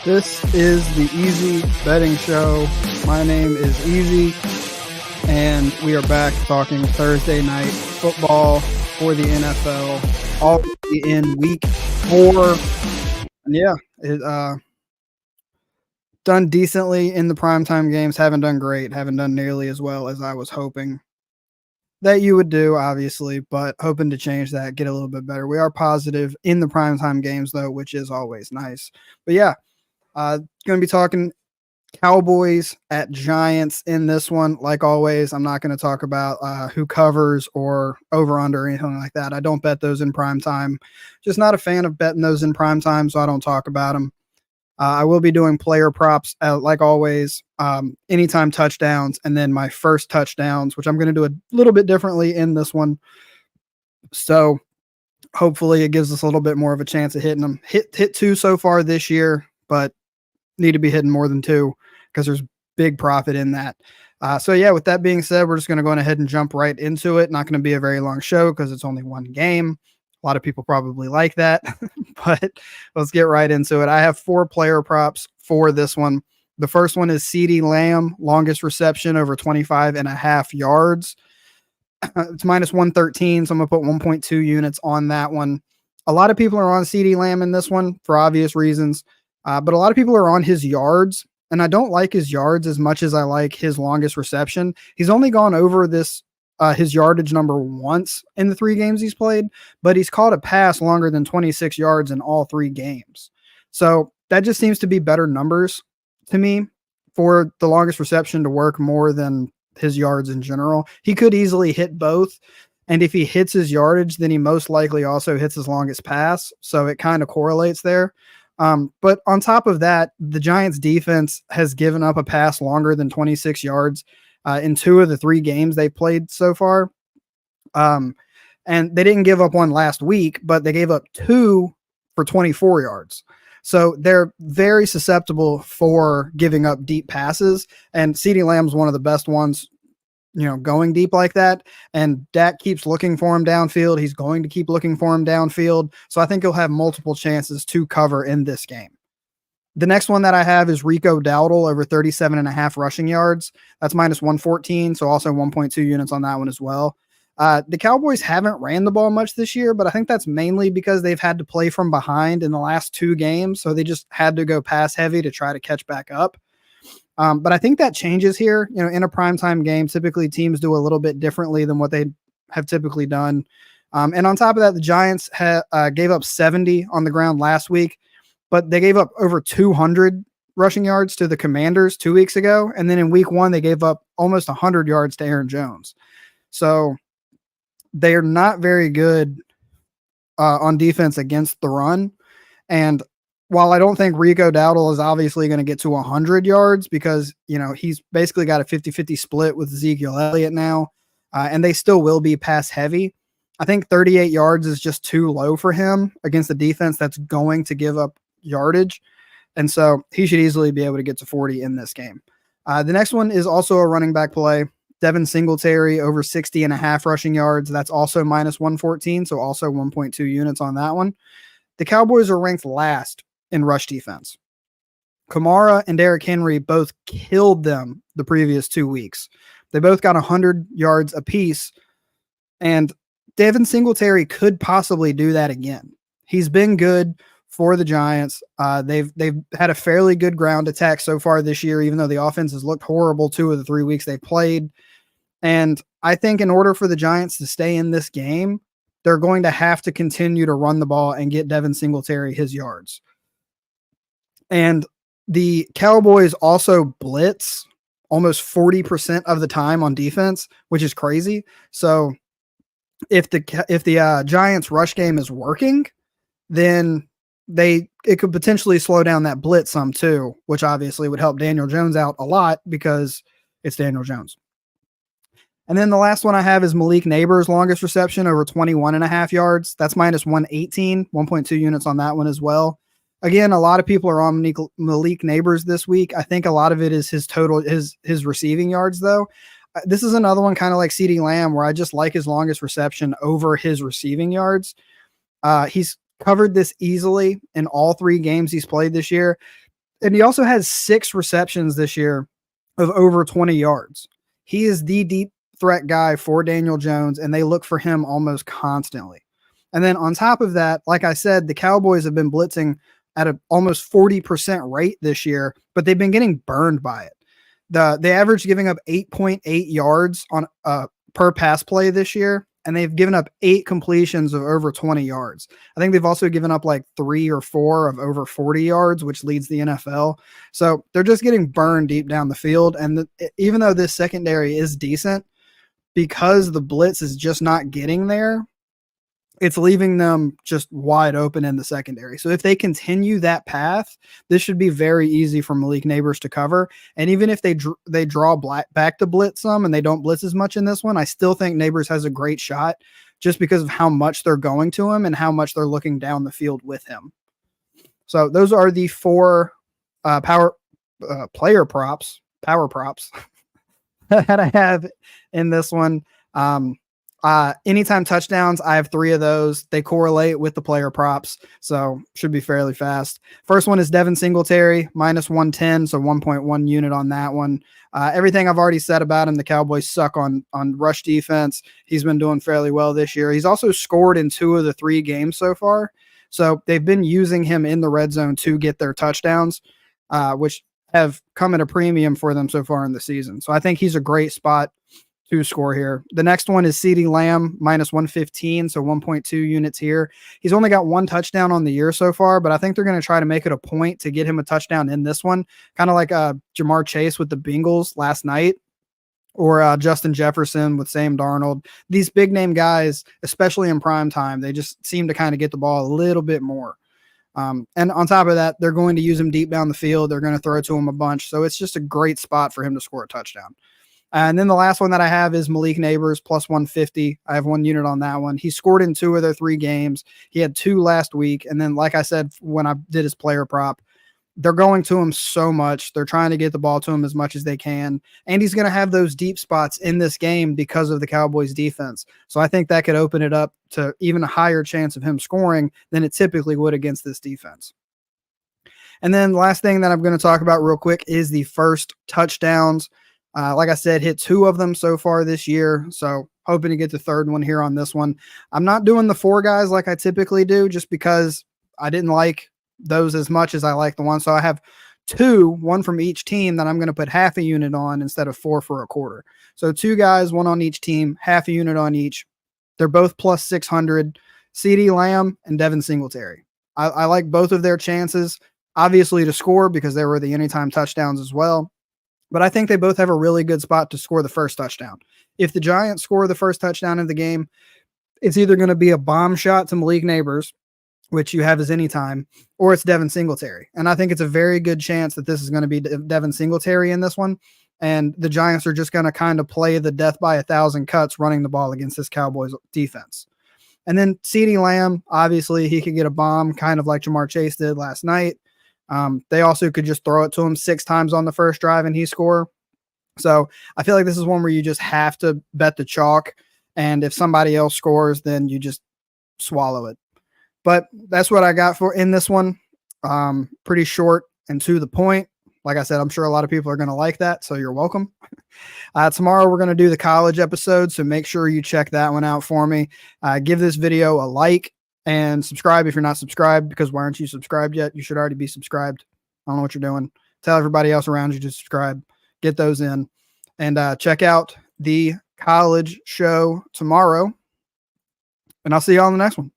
This is the Easy Betting Show. My name is Easy, and we are back talking Thursday night football for the NFL, already in week 4. And yeah, it done decently in the primetime games. Haven't done great. Haven't done nearly as well as I was hoping that you would do, obviously, but hoping to change that, get a little bit better. We are positive in the primetime games, though, which is always nice. But yeah, going to be talking Cowboys at Giants in this one. Like always, I'm not going to talk about who covers or over under or anything like that. I don't bet those in prime time. Just not a fan of betting those in prime time, so I don't talk about them. I will be doing player props, like always, anytime touchdowns, and then my first touchdowns, which I'm going to do a little bit differently in this one. So hopefully it gives us a little bit more of a chance of hitting them. Hit 2 so far this year, but need to be hitting more than 2 because there's big profit in that. So yeah, with that being said, we're just going to go ahead and jump right into it. Not going to be a very long show because it's only one game. A lot of people probably like that, but let's get right into it. I have 4 player props for this one. The first one is CeeDee Lamb, longest reception over 25.5 yards. It's minus 113, so I'm going to put 1.2 units on that one. A lot of people are on CeeDee Lamb in this one for obvious reasons, but a lot of people are on his yards, and I don't like his yards as much as I like his longest reception. He's only gone over this his yardage number once in the 3 games he's played, but he's caught a pass longer than 26 yards in all 3 games. So that just seems to be better numbers to me for the longest reception to work more than his yards in general. He could easily hit both. And if he hits his yardage, then he most likely also hits his longest pass. So it kind of correlates there. But on top of that, the Giants defense has given up a pass longer than 26 yards in 2 of the 3 games they've played so far. And they didn't give up one last week, but they gave up 2 for 24 yards. So they're very susceptible for giving up deep passes. And CeeDee Lamb's one of the best ones, going deep like that. And Dak keeps looking for him downfield. He's going to keep looking for him downfield. So I think he'll have multiple chances to cover in this game. The next one that I have is Rico Dowdle over 37.5 rushing yards. That's minus 114. So also 1.2 units on that one as well. The Cowboys haven't ran the ball much this year, but I think that's mainly because they've had to play from behind in the last 2 games. So they just had to go pass heavy to try to catch back up. But I think that changes here. In a primetime game, typically teams do a little bit differently than what they have typically done. And on top of that, the Giants gave up 70 on the ground last week, but they gave up over 200 rushing yards to the Commanders 2 weeks ago. And then in week 1, they gave up almost 100 yards to Aaron Jones. So they are not very good on defense against the run. And while I don't think Rico Dowdle is obviously going to get to 100 yards because, he's basically got a 50-50 split with Ezekiel Elliott now, and they still will be pass heavy. I think 38 yards is just too low for him against the defense that's going to give up yardage. And so he should easily be able to get to 40 in this game. The next one is also a running back play. Devin Singletary over 60.5 rushing yards. That's also minus 114. So also 1.2 units on that one. The Cowboys are ranked last in rush defense. Kamara and Derrick Henry both killed them the previous 2 weeks. They both got 100 yards apiece. And Devin Singletary could possibly do that again. He's been good for the Giants. They've had a fairly good ground attack so far this year, even though the offense has looked horrible 2 of the 3 weeks they've played. And I think in order for the Giants to stay in this game, they're going to have to continue to run the ball and get Devin Singletary his yards. And the Cowboys also blitz almost 40% of the time on defense, which is crazy. So if the Giants rush game is working, then it could potentially slow down that blitz some too, which obviously would help Daniel Jones out a lot because it's Daniel Jones. And then the last one I have is Malik Neighbors' longest reception over 21.5 yards. That's minus 118, 1.2 units on that one as well. Again, a lot of people are on Malik Neighbors this week. I think a lot of it is his total, his receiving yards, though. This is another one kind of like CeeDee Lamb, where I just like his longest reception over his receiving yards. He's covered this easily in all 3 games he's played this year. And he also has 6 receptions this year of over 20 yards. He is the deep threat guy for Daniel Jones, and they look for him almost constantly. And then on top of that, like I said, the Cowboys have been blitzing at an almost 40% rate this year, but they've been getting burned by it. They average giving up 8.8 yards on per pass play this year, and they've given up 8 completions of over 20 yards. I think they've also given up like 3 or 4 of over 40 yards, which leads the NFL. So they're just getting burned deep down the field. And even though this secondary is decent, because the blitz is just not getting there, it's leaving them just wide open in the secondary. So if they continue that path, this should be very easy for Malik Nabers to cover. And even if they draw back to blitz some and they don't blitz as much in this one, I still think Nabers has a great shot just because of how much they're going to him and how much they're looking down the field with him. So those are the 4 power props that I have in this one. Anytime touchdowns, I have 3 of those. They correlate with the player props, so should be fairly fast. First one is Devin Singletary, minus 110, so 1.1 unit on that one. Everything I've already said about him, the Cowboys suck on rush defense. He's been doing fairly well this year. He's also scored in 2 of the 3 games so far, so they've been using him in the red zone to get their touchdowns, which have come at a premium for them so far in the season. So I think he's a great spot to score here. The next one is CeeDee Lamb, minus 115, so 1.2 units here. He's only got 1 touchdown on the year so far, but I think they're going to try to make it a point to get him a touchdown in this one, kind of like Jamar Chase with the Bengals last night, or Justin Jefferson with Sam Darnold. These big name guys, especially in prime time, they just seem to kind of get the ball a little bit more. And on top of that, they're going to use him deep down the field. They're going to throw to him a bunch. So it's just a great spot for him to score a touchdown. And then the last one that I have is Malik Nabers, plus 150. I have 1 unit on that one. He scored in 2 of their 3 games. He had 2 last week. And then, like I said, when I did his player prop, they're going to him so much. They're trying to get the ball to him as much as they can. And he's going to have those deep spots in this game because of the Cowboys defense. So I think that could open it up to even a higher chance of him scoring than it typically would against this defense. And then the last thing that I'm going to talk about real quick is the first touchdowns. Like I said, hit 2 of them so far this year. So hoping to get the 3rd one here on this one. I'm not doing the 4 guys like I typically do just because I didn't like those as much as I like the one. So I have 2, 1 from each team that I'm going to put half a unit on instead of 4 for a quarter. So 2 guys, 1 on each team, half a unit on each. They're both plus 600. CeeDee Lamb and Devin Singletary. I like both of their chances, obviously to score because they were the anytime touchdowns as well. But I think they both have a really good spot to score the first touchdown. If the Giants score the first touchdown of the game, it's either going to be a bomb shot to Malik Nabers, which you have as anytime, or it's Devin Singletary. And I think it's a very good chance that this is going to be Devin Singletary in this one. And the Giants are just going to kind of play the death by 1,000 cuts running the ball against this Cowboys defense. And then CeeDee Lamb, obviously he could get a bomb kind of like Jamar Chase did last night. They also could just throw it to him 6 times on the first drive and he score. So I feel like this is one where you just have to bet the chalk. And if somebody else scores, then you just swallow it. But that's what I got for in this one. Pretty short and to the point. Like I said, I'm sure a lot of people are going to like that. So you're welcome. Tomorrow we're going to do the college episode. So make sure you check that one out for me. Give this video a like. And subscribe if you're not subscribed, because why aren't you subscribed yet? You should already be subscribed. I don't know what you're doing. Tell everybody else around you to subscribe. Get those in. And check out the college show tomorrow. And I'll see you on the next one.